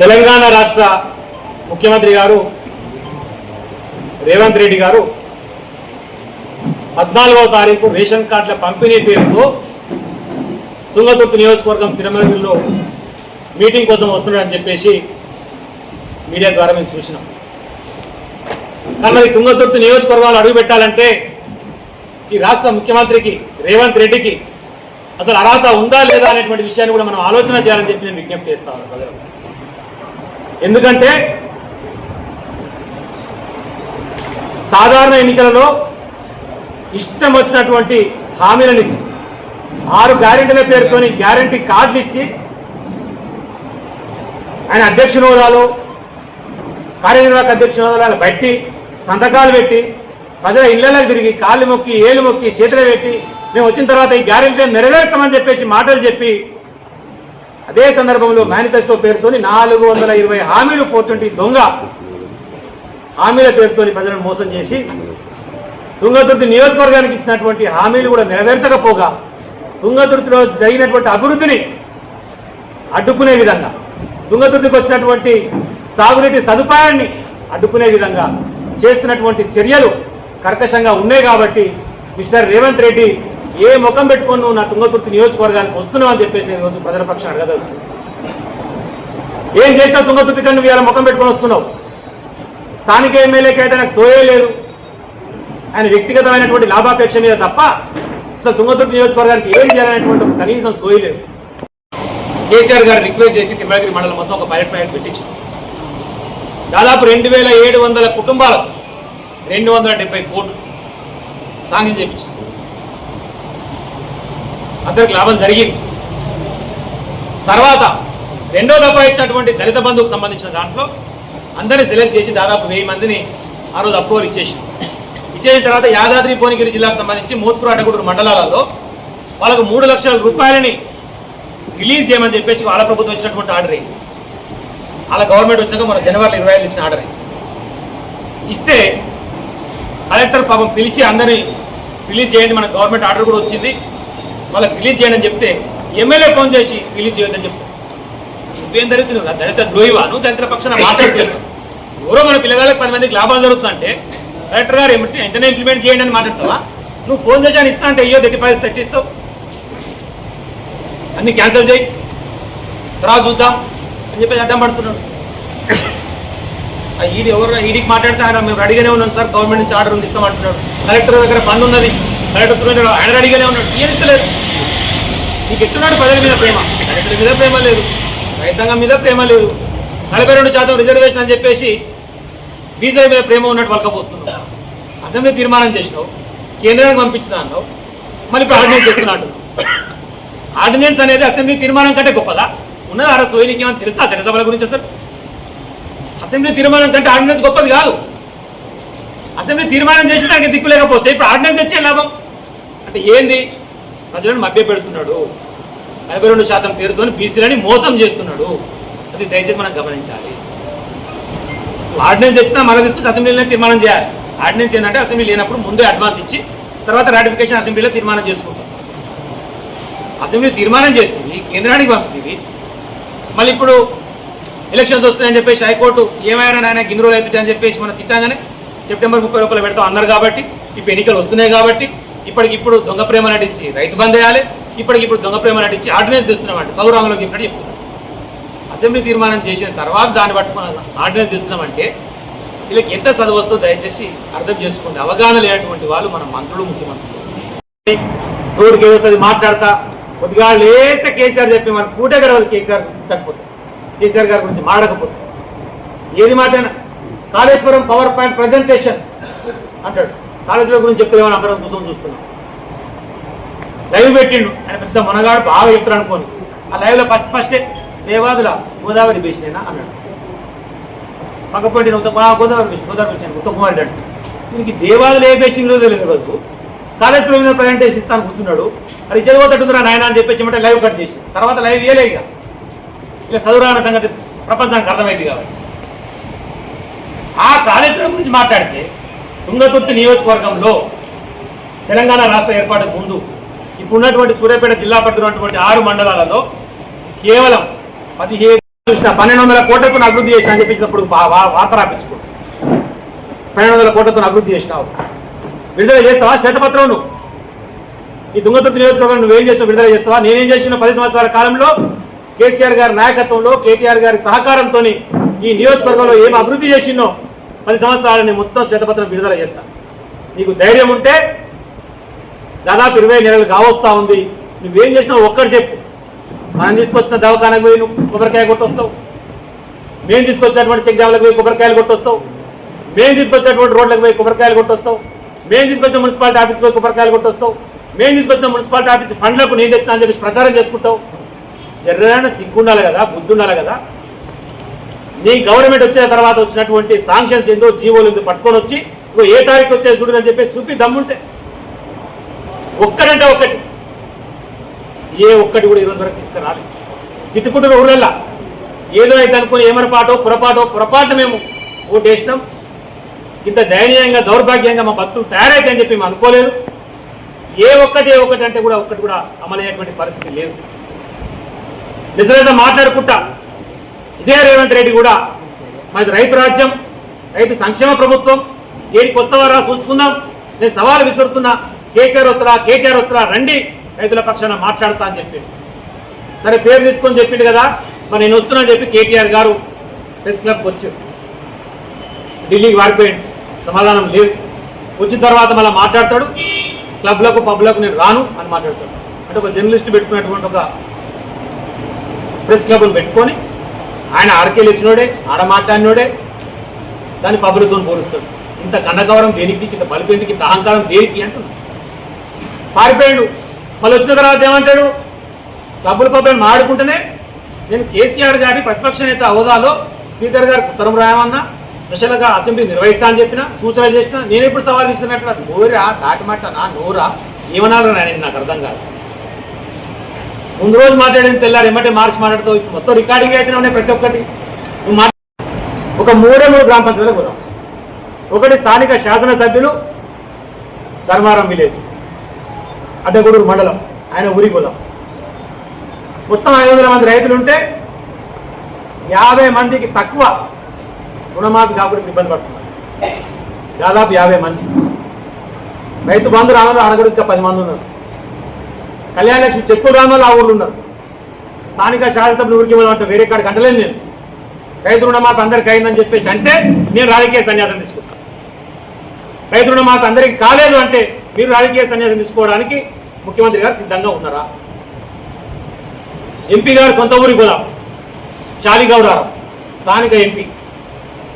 తెలంగాణ రాష్ట్ర ముఖ్యమంత్రి గారు రేవంత్ రెడ్డి గారు 14వ తారీఖు రేషన్ కార్డుల పంపిణీ పేరుతో తుంగతుర్తి నియోజకవర్గం తిరుమలలో మీటింగ్ కోసం వస్తున్నాడని చెప్పేసి మీడియా ద్వారా మేము చూసినాం. కానీ తుంగతుర్తి నియోజకవర్గంలో అడుగు పెట్టాలంటే ఈ రాష్ట్ర ముఖ్యమంత్రికి రేవంత్ రెడ్డికి అసలు అర్హత ఉందా లేదా అనేటువంటి విషయాన్ని కూడా మనం ఆలోచన చేయాలని చెప్పి నేను విజ్ఞప్తి చేస్తాను ప్రజలకు. ఎందుకంటే సాధారణ ఎన్నికలలో ఇష్టం వచ్చినటువంటి హామీలను ఇచ్చి 6 గ్యారెంటీల పేరుతోని గ్యారెంటీ కార్డులు ఇచ్చి ఆయన అధ్యక్షుని హోదాలో కార్యనిర్వాహక అధ్యక్షుని హోదాలో బట్టి సంతకాలు పెట్టి ప్రజల ఇళ్లలోకి తిరిగి కాళ్ళు మొక్కి ఏళ్ళు మొక్కి చేతులు పెట్టి మేము వచ్చిన తర్వాత ఈ గ్యారెంటీ నెరవేరుస్తామని చెప్పేసి మాటలు చెప్పి అదే సందర్భంలో మేనిఫెస్టో పేరుతోని 420 హామీలు 420 దొంగ హామీల పేరుతోని ప్రజలను మోసం చేసి తుంగతుర్తి నియోజకవర్గానికి ఇచ్చినటువంటి హామీలు కూడా నెరవేర్చకపోగా తుంగతుర్తిలో జరిగినటువంటి అభివృద్ధిని అడ్డుకునే విధంగా తుంగతుర్తికి వచ్చినటువంటి సాగునీటి సదుపాయాన్ని అడ్డుకునే విధంగా చేస్తున్నటువంటి చర్యలు కర్కశంగా ఉన్నాయి. కాబట్టి మిస్టర్ రేవంత్ రెడ్డి ఏ ముఖం పెట్టుకొని నువ్వు నా తుంగతుర్తి నియోజకవర్గానికి వస్తున్నావు అని చెప్పేసి ఈరోజు ప్రజల పక్షాన్ని అడగదలుసు. ఏం చేస్తావు తుంగతుర్తి కన్నా నువ్వు ఇలా ముఖం పెట్టుకొని వస్తున్నావు? స్థానిక ఎమ్మెల్యేకి అయితే నాకు సోయే లేదు, ఆయన వ్యక్తిగతమైనటువంటి లాభాపేక్ష మీద తప్ప అసలు తుంగతుర్తి నియోజకవర్గానికి ఏం చేయాలనేటువంటి కనీసం సోయి లేదు. కేసీఆర్ గారు రిక్వెస్ట్ చేసి తిమ్మగిరి మండలం మొత్తం ఒక పైలట్ ప్రాజెక్ట్ పెట్టించారు. దాదాపు 2700 కుటుంబాలకు 270 కోట్లు సాంక్షన్ చేయించారు. అందరికి లాభం జరిగింది. తర్వాత రెండో దఫా ఇచ్చినటువంటి దళిత బంధువుకు సంబంధించిన దాంట్లో అందరినీ సెలెక్ట్ చేసి దాదాపు 1000 మందిని ఆ రోజు అప్రూవల్ ఇచ్చేసిన తర్వాత యాదాద్రి భువనగిరి జిల్లాకు సంబంధించి మోత్కూరు అడ్డగూడూరు మండలాలలో వాళ్ళకు 3 లక్షల రూపాయలని రిలీజ్ చేయమని చెప్పేసి వాళ్ళ ప్రభుత్వం ఇచ్చినటువంటి ఆర్డర్ అయ్యింది. వాళ్ళ గవర్నమెంట్ వచ్చాక మన జనవరి 25 ఇచ్చిన ఆర్డర్ అయ్యింది. ఇస్తే కలెక్టర్ పాపం పిలిచి అందరినీ రిలీజ్ చేయండి, మన గవర్నమెంట్ ఆర్డర్ కూడా వచ్చింది, వాళ్ళకి రిలీజ్ చేయండి అని చెప్తే ఎమ్మెల్యే ఫోన్ చేసి రిలీజ్ చేయొద్దని చెప్తాను. నువ్వేం దళితులు దళిత ద్రోహివా? నువ్వు దళితుల పక్షాన మాట్లాడలేదు. ఎవరో మన పిల్లగాళ్ళకి 10 మందికి లాభాలు జరుగుతుందంటే కలెక్టర్ గారు ఏమిటి వెంటనే ఇంప్లిమెంట్ చేయండి అని మాట్లాడతావా? నువ్వు ఫోన్ చేసి అని ఇస్తా అంటే అయ్యో 30 తట్టిస్తావు, అన్ని క్యాన్సిల్ చేయి, తర్వాత చూద్దాం అని చెప్పేసి అడ్డం పడుతున్నాడు. ఈడీ ఈడీకి మాట్లాడితే ఆయన మేము రెడీగానే ఉన్నాం సార్, గవర్నమెంట్ నుంచి ఆర్డర్ ఉంది ఇస్తామంటున్నాడు. కలెక్టర్ దగ్గర పని ఉన్నది, కలెక్టర్ ఆయన రెడీగానే ఉన్నాడు, ఏం ఇస్తలేదు. నీకు ఎట్టున్నాడు ప్రజల మీద ప్రేమ? రైతుల మీద ప్రేమ లేదు, రైతాంగం మీద ప్రేమ లేదు, 42% రిజర్వేషన్ అని చెప్పేసి బీజేపీ మీద ప్రేమ ఉన్నట్టు వలకపోస్తున్నావు. అసెంబ్లీ తీర్మానం చేసినావు, కేంద్రానికి పంపించిన అన్నావు, మళ్ళీ ఇప్పుడు ఆర్డినెన్స్ చేస్తున్నాడు. ఆర్డినెన్స్ అనేది అసెంబ్లీ తీర్మానం కంటే గొప్పదా? ఉన్నది అర సోయినికి ఏమని తెలుసా చట్టసభల గురించి? అసలు అసెంబ్లీ తీర్మానం కంటే ఆర్డినెన్స్ గొప్పది కాదు. అసెంబ్లీ తీర్మానం చేసి దానికి దిక్కు లేకపోతే ఇప్పుడు ఆర్డినెన్స్ తెచ్చే లాభం అంటే ఏంది? ప్రజలను మభ్య పెడుతున్నాడు, 42% పేరుతో బీసీలని మోసం చేస్తున్నాడు. అది దయచేసి మనం గమనించాలి. ఆర్డినెన్స్ తెచ్చినా మళ్ళీ తీసుకొచ్చి అసెంబ్లీలో తీర్మానం చేయాలి. ఆర్డినెన్స్ ఏంటంటే అసెంబ్లీ లేనప్పుడు ముందే అడ్వాన్స్ ఇచ్చి తర్వాత రాటిఫికేషన్ అసెంబ్లీలో తీర్మానం చేసుకుంటాం. అసెంబ్లీ తీర్మానం చేస్తుంది, కేంద్రానికి పంపుతుంది. మళ్ళీ ఇప్పుడు ఎలక్షన్స్ వస్తున్నాయని చెప్పేసి హైకోర్టు ఏమైనా ఆయన గిన్ని రోజులు అవుతుంది అని చెప్పేసి మనం తిట్టాగానే సెప్టెంబర్ 30 లోపల పెడతాం అన్నారు. కాబట్టి ఇప్పుడు ఎన్నికలు వస్తున్నాయి కాబట్టి ఇప్పటికిప్పుడు దొంగ ప్రేమ నటించి రైతు బంద్ వేయాలి, ఇప్పటికిప్పుడు దొంగ ప్రేమ నటించి ఆర్డినెన్స్ తెస్తున్నామంటే సౌరాంగంలో చెప్పినట్టు చెప్తున్నాం. అసెంబ్లీ తీర్మానం చేసిన తర్వాత దాన్ని పట్టుకుని ఆర్డినెన్స్ ఇస్తున్నామంటే వీళ్ళకి ఎంత చదువు వస్తుందో దయచేసి అర్థం చేసుకోండి. అవగాహన లేనటువంటి వాళ్ళు మన మంత్రులు, ముఖ్యమంత్రులు. రోడ్డుకి వస్తుంది మాట్లాడతా కొద్దిగా లేస్తే కేసీఆర్ చెప్పి మన పూటే గడవదు. కేసీఆర్ తగ్గిపోతుంది, కేసీఆర్ గారి గురించి మాడకపోతే ఏది మాటైనా కాళేశ్వరం పవర్ పాయింట్ ప్రజెంటేషన్ అంటాడు. కాళేశ్వరం గురించి చెప్తే ఏమైనా అందరం కూర్చొని చూస్తున్నాం. లైవ్ పెట్టిండు, ఆయన పెద్ద మనగాడు బాగా చెప్తారు అనుకోని. ఆ లైవ్లో పచ్చే దేవాదుల గోదావరి బేసినేనా అన్నాడు. పక్కపట్టి గోదావరి బేసిన ఉత్తమకుమారి అంటే దీనికి దేవాదులు ఏ బేసిన్లో తెలియదు. రోజు కాళేశ్వరం మీద ప్రజెంటేషన్ ఇస్తాను కూర్చున్నాడు. అది చదిపోతుందిరా నాయన అని చెప్పేసి లైవ్ కట్ చేసి తర్వాత లైవ్ ఇయ్యలే. ఇలా చదువురాన సంగతి ప్రపంచానికి అర్థమైంది. కాబట్టి ఆ కాళేశ్వరం గురించి మాట్లాడితే తుంగతుర్తి నియోజకవర్గంలో తెలంగాణ రాష్ట్ర ఏర్పాటుకు ముందు ఇప్పుడు ఉన్నటువంటి సూర్యాపేట జిల్లా పరిధిలో ఉన్నటువంటి 6 మండలాలలో కేవలం 1200 కోట్లతో అభివృద్ధి చేసినా అని చెప్పేసినప్పుడు వార్త రాపించుకో. 1200 కోట్లతో అభివృద్ధి చేసినావు, విడుదల చేస్తావా శ్వేతపత్రం? నువ్వు ఈ తుంగతుర్తి నియోజకవర్గం నువ్వేం చేసినావు? విడుదల చేస్తావా? నేనేం చేసిన 10 సంవత్సరాల కాలంలో కేసీఆర్ గారి నాయకత్వంలో, కేటీఆర్ గారి సహకారంతో ఈ నియోజకవర్గంలో ఏం అభివృద్ధి చేసినో 10 సంవత్సరాలని మొత్తం శ్వేతపత్రం విడుదల చేస్తా. నీకు ధైర్యం ఉంటే దాదాపు 20 నెలలు కావస్తా ఉంది, నువ్వేం చేసినావు ఒక్కటి చెప్పు. మనం తీసుకొచ్చిన దవాఖానకు పోయి నువ్వు కొబ్బరికాయ కొట్టొస్తావు, మేము తీసుకొచ్చినటువంటి చెక్ డ్యామ్లకు పోయి కొబ్బరికాయలు కొట్టొస్తావు, మేము తీసుకొచ్చినటువంటి రోడ్లకు పోయి కొబ్బరికాయలు కొట్టొస్తావు, మేము తీసుకొచ్చిన మున్సిపాలిటీ ఆఫీస్కి పోయి కొబ్బరికాయలు కొట్టొస్తావు, మేము తీసుకొచ్చిన మున్సిపాలిటీ ఆఫీస్ ఫండ్లకు నేను తెచ్చినా అని చెప్పి ప్రచారం చేసుకుంటావు. జర్రైన సిగ్గుండాలి కదా, బుద్ధి ఉండాలి కదా. నీ గవర్నమెంట్ వచ్చిన తర్వాత వచ్చినటువంటి శాంక్షన్స్ ఏందో, జీవోలు ఏందో పట్టుకొని వచ్చి ఏ తారీఖు వచ్చే చూడని చెప్పేసి చూపి దమ్ముంటే ఒక్కడంటే ఒక్కటి, ఏ ఒక్కటి కూడా ఈరోజు వరకు తీసుకురాలి. తిట్టుకుంటున్న ఊళ్ళల్లా ఏదో అయితే అనుకుని ఏమరపాటో పొరపాటు మేము ఓటు వేసినాం. ఇంత దయనీయంగా దౌర్భాగ్యంగా మా బతుకులు తయారైతే అని చెప్పి మేము అనుకోలేదు. ఏ ఒక్కటి అంటే కూడా ఒక్కటి కూడా అమలయ్యేటువంటి పరిస్థితి లేదు. నిజంగా మాట్లాడుకుంటా ఇదే రేవంత్ రెడ్డి కూడా మాది రైతు రాజ్యం, రైతు సంక్షేమ ప్రభుత్వం, ఏడికి వస్తావారా చూసుకుందాం, నేను సవాలు విసురుతున్నా, కేసీఆర్ వస్తారా కేటీఆర్ వస్తారా రండి రైతుల పక్షాన మాట్లాడతా అని చెప్పి. సరే పేరు తీసుకొని చెప్పిండు కదా, మరి నేను వస్తున్నా అని చెప్పి కేటీఆర్ గారు ప్రెస్ క్లబ్కి వచ్చారు. ఢిల్లీకి వాడిపోయింది, సమాధానం లేదు. వచ్చిన తర్వాత మళ్ళీ మాట్లాడతాడు, క్లబ్లకు పబ్లకు నేను రాను అని మాట్లాడతాడు. అంటే ఒక జర్నలిస్ట్ పెట్టుకున్నటువంటి ఒక ప్రెస్ క్లబ్ను పెట్టుకొని ఆయన ఆడకేళ్ళు ఇచ్చినోడే, ఆడ మాట్లాడినోడే, దాన్ని పబ్లిక్తో పోలుస్తాడు. ఇంత కన్నగౌరవం దేనికి, ఇంత బలిపేందుకు, ఇంత అహంకారం దేనికి అంటున్నాడు. పారిపోయాడు. మళ్ళీ వచ్చిన తర్వాత ఏమంటాడు, క్లబ్బుల పబ్బులను మాడుకుంటేనే నేను కేసీఆర్ గారి ప్రతిపక్ష నేత హోదాలో స్పీకర్ గారికి ఉత్తరం రాయమన్నా, స్పెషల్గా అసెంబ్లీ నిర్వహిస్తా అని చెప్పిన, సూచన చేసిన, నేను ఎప్పుడు సవాల్ ఇస్తున్నట్టు అది నోరా దాటిమాట నా నోరా ఏమన్నారు నేను నాకు అర్థం కాదు. ముందు రోజు మాట్లాడింది తెల్లారు ఏమంటే మార్చి మాట్లాడుతావు, ఇప్పుడు మొత్తం రికార్డింగ్ అయితే ఉన్నాయి ప్రతి ఒక్కటి. నువ్వు ఒక 3 గ్రామ పంచాయతీలకు పోదాం. ఒకటి స్థానిక శాసనసభ్యులు ధర్మారం విలేజ్ అడ్డగూడూరు మండలం, ఆయన ఊరికి పోదాం. మొత్తం 500 మంది రైతులు ఉంటే 50 మందికి తక్కువ రుణమాఫీ కాకుండా ఇబ్బంది పడుతున్నారు. దాదాపు 50 మంది రైతు బంధు రాను అడగడు, ఇంకా 10 మంది ఉన్నారు. కళ్యాణ లక్ష్మి చెక్కులు రాను ఆ ఊళ్ళు ఉన్నారు. స్థానిక శాసనసభ్యులు ఊరికి పోదామంటే వేరే కాడికి అంటలేను నేను. రైతు రుణమాఫీ అందరికీ అయిందని చెప్పేసి అంటే నేను రాజకీయ సన్యాసం తీసుకుంటాను. రైతు రుణమాఫీ అందరికీ కాలేదు అంటే మీరు రాజకీయ సన్యాసం తీసుకోవడానికి ముఖ్యమంత్రి గారు సిద్ధంగా ఉన్నారా? ఎంపీ గారు సొంత ఊరికి పోదాం, చాలిగౌరారం స్థానిక ఎంపీ.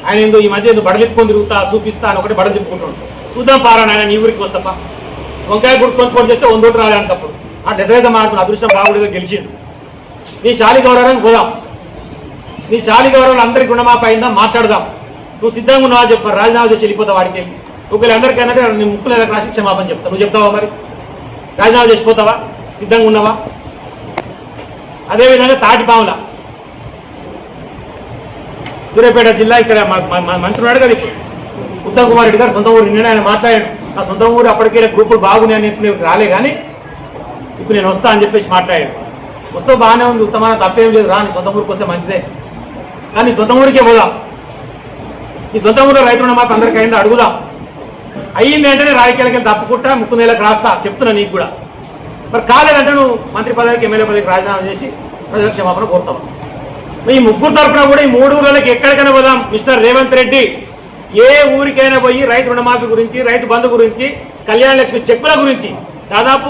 ఆయన ఏందో ఈ మధ్య ఏదో బడలిప్పుకొని తిరుగుతా చూపిస్తా అని ఒకటి బడ చెప్పుకుంటుంటాడు. చూద్దాం పారా ఆయన నీ ఊరికి వస్తాపా, వంకాయ గుడి కొనుక్కొని చేస్తే 100 ఓట్లు రాలేనప్పుడు ఆ డెసరేజం ఆడుతున్న అదృష్టం బాగుడిగా గెలిచిండు. నీ చాలిగౌరారానికి పోదాం, నీ చాలిగౌరవం అందరికీ రుణమాఫీ అయిందా మాట్లాడదాం. నువ్వు సిద్ధంగా ఉన్నావా చెప్పారు, రాజీనామా చేసి వెళ్ళిపోతావు వాడికి. ఒకవేళ అందరికైనా నీ ముక్కులు ఎలా రాసి క్షమాపణ చెప్తా, నువ్వు చెప్తావా? మరి రాజీనామా చేసిపోతావా? సిద్ధంగా ఉన్నావా? అదేవిధంగా తాటిపాముల సూర్యాపేట జిల్లా, ఇక్కడ మంత్రి ఉన్నాడు కదా ఇప్పుడు ఉత్తమ్ కుమార్ రెడ్డి గారు సొంత ఊరు. నిన్న ఆయన మాట్లాడాడు, నా సొంత ఊరు అప్పటికే గ్రూపులు బాగున్నాయని చెప్పి రాలే, కానీ ఇప్పుడు నేను వస్తా అని చెప్పేసి మాట్లాడాడు. వస్తే బాగానే ఉంది, ఉత్తమాన తప్పేం లేదు, రా నీ సొంత ఊరికి వస్తే మంచిదే. కానీ సొంత ఊరికే పోదాం. ఈ సొంత ఊరిలో రైతు రుణమాఫీ అందరికీ అయిందో అడుగుదాం. అయ్యింది అంటేనే రాజకీయాలకి తప్పుకుంటా, ముక్కు నెలకు రాస్తా చెప్తున్నా నీకు కూడా. మరి కాలేదంటే నువ్వు మంత్రి పదవికి ఎమ్మెల్యే పదవికి రాజీనామా చేసి ప్రజల క్షమాపణ కోరుతావు. ఈ ముగ్గురు తరఫున కూడా ఈ 3 ఊర్లకి ఎక్కడికైనా పోదాం. మిస్టర్ రేవంత్ రెడ్డి ఏ ఊరికైనా పోయి రైతు రుణమాఫీ గురించి, రైతు బంధు గురించి, కళ్యాణ లక్ష్మి చెక్కుల గురించి దాదాపు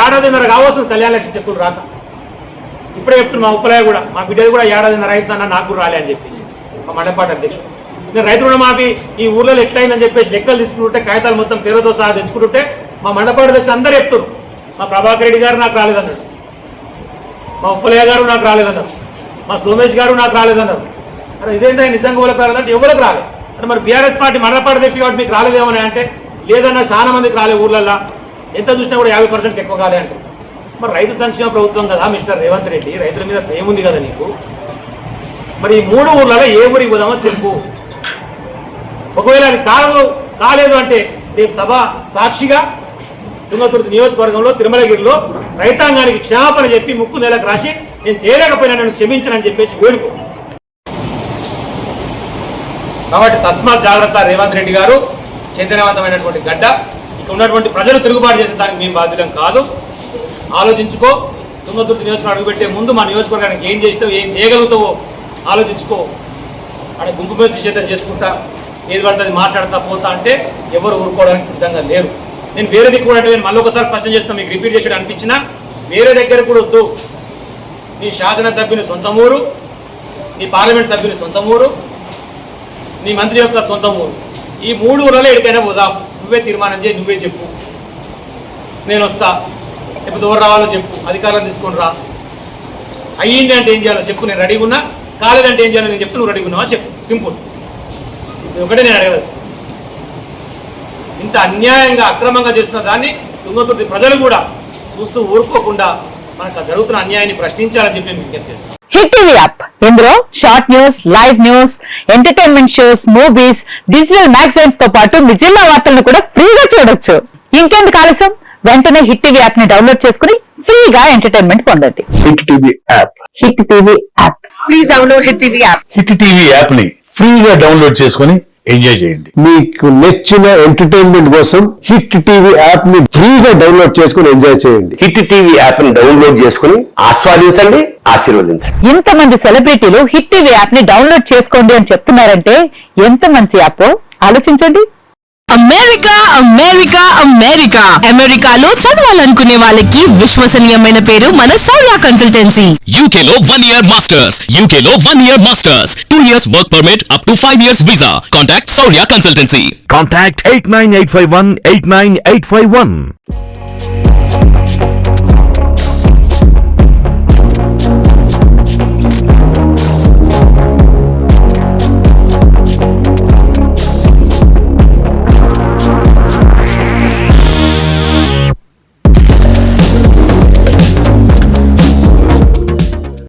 1.5 కావచ్చు కళ్యాణ లక్ష్మి చెక్కులు రాక. ఇప్పుడే చెప్తున్నా, మా ఉప్పలయ్య కూడా మా బిడ్డలు కూడా 1.5 అవుతుందన్న, నాకు రాలే అని చెప్పేసి మా మండపాటి అధ్యక్షుడు. నేను రైతు రుణమాఫీ ఈ ఊర్లో ఎట్లయిందని చెప్పేసి లెక్కలు తీసుకుంటుంటే, కాగితాలు మొత్తం పేరుతో సహా తెచ్చుకుంటుంటే మా మండపాటి అధ్యక్షుడు అందరూ చెప్తారు, మా ప్రభాకర్ రెడ్డి గారు నాకు రాలేదన్నాడు, మా ఉప్పలయ్య గారు నాకు రాలేదన్నారు, మా సోమేష్ గారు నాకు రాలేదన్నారు. అరే ఇదేంటే నిజంగా ఊళ్ళకి రాలేదంటే ఎవరికి రాలేదు అంటే మరి బీఆర్ఎస్ పార్టీ మండపాటి తెచ్చి కాబట్టి మీకు రాలేదేమని అంటే లేదన్నా చాలా మందికి రాలే ఊర్లల్లో, ఎంత చూసినా కూడా 50% ఎక్కువ కాలే అంటే. మరి రైతు సంక్షేమ ప్రభుత్వం కదా మిస్టర్ రేవంత్ రెడ్డి, రైతుల మీద ప్రేమ ఉంది కదా నీకు. మరి ఈ 3 ఊర్లలో ఏ ఊరికి పోదామో చెప్పు. ఒకవేళ అది కాలేదు అంటే రేపు సభ సాక్షిగా తుంగతుర్తి నియోజకవర్గంలో తిరుమలగిరిలో రైతాంగానికి క్షమాపణ చెప్పి ముక్కు నెలకు రాసి నేను చేయలేకపోయినా నన్ను క్షమించనని చెప్పేసి వేడుకో. కాబట్టి తస్మాత్ జాగ్రత్త రేవంత్ రెడ్డి గారు, చైతన్యవంతమైనటువంటి గడ్డ, ఇక్కడ ఉన్నటువంటి ప్రజలు తిరుగుబాటు చేసే దానికి మేము బాధ్యులం కాదు. ఆలోచించుకో. తుంగతుర్తి నియోజకవర్గం అడుగుపెట్టే ముందు మా నియోజకవర్గానికి ఏం చేస్తావు, ఏం చేయగలుగుతావో ఆలోచించుకో. అక్కడ గుంపు మీద నిషేధం చేసుకుంటా ఏది పడుతుంది మాట్లాడుతూ పోతా అంటే ఎవరు ఊరుకోవడానికి సిద్ధంగా లేరు. నేను వేరే దిక్కు కూడా నేను మళ్ళీ ఒకసారి స్పష్టం చేస్తాను, మీకు రిపీట్ చేసి అనిపించినా వేరే దగ్గర కూడా వద్దు. నీ శాసనసభ్యుని సొంత ఊరు, నీ పార్లమెంట్ సభ్యుని సొంత ఊరు, నీ మంత్రి యొక్క సొంత ఊరు, ఈ 3 ఊళ్ళలో ఎక్కడికైనా పోదాం. నువ్వే తీర్మానం చేయి, నువ్వే చెప్పు. నేను వస్తా, లేకపోతే ఎవరు రావాలో చెప్పు, అధికారులను తీసుకొని రా. అయ్యింది అంటే ఏం చేయాలో చెప్పు, నేను రెడీగా ఉన్నా. కాలేదంటే ఏం చేయాలో నేను చెప్తే నువ్వు రెడీగా ఉన్నావా చెప్పు. సింపుల్. ఒకటే నేను అడగదలుచు. ఇంత అన్యాయంగా అక్రమంగా చేస్తున్న దాన్ని తుంగతుర్తి ప్రజలు కూడా చూస్తూ ఊరుకోకుండా మనకు జరుగుతున్న అన్యాయాన్ని ప్రశ్నించాలని చెప్పి నేను విజ్ఞప్తి చేస్తాను. హిట్ టీవీ యాప్ ఇందులో short news, live news, entertainment shows, movies, digital magazines తో పాటు మీ జిల్లా వార్తలను కూడా ఫ్రీగా చూడొచ్చు. ఇంకెందుకు ఆలస్యం, వెంటనే హిట్ టీవీ యాప్ ని డౌన్లోడ్ చేసుకుని ఫ్రీగా ఎంటర్టైన్మెంట్ పొందండి. Hit TV app. Hit TV app. Please download hit TV app. Hit TV app ని ఫ్రీగా డౌన్లోడ్ చేసుకుని ఎంజాయ్ చేయండి. మీకు నచ్చిన ఎంటర్టైన్మెంట్ కోసం హిట్ టీవీ యాప్ ని ఫ్రీగా డౌన్లోడ్ చేసుకుని ఎంజాయ్ చేయండి. హిట్ టీవీ యాప్ ని డౌన్లోడ్ చేసుకుని ఆస్వాదించండి, ఆశీర్వదించండి. ఇంతమంది సెలబ్రిటీలు హిట్ టీవీ యాప్ ని డౌన్లోడ్ చేసుకోండి అని చెప్తున్నారంటే ఎంత మంచి యాప్ ఆలోచించండి. అమెరికా అమెరికా అమెరికా అమెరికాలో చదవాలనుకునే వాళ్ళకి విశ్వసనీయమైన పేరు మన సౌర్య కన్సల్టెన్సీ. UK లో 1 year masters, UK లో 1 year masters, 2 years work permit up to 5 years visa. Contact Saurya Consultancy. Contact 89851 89851.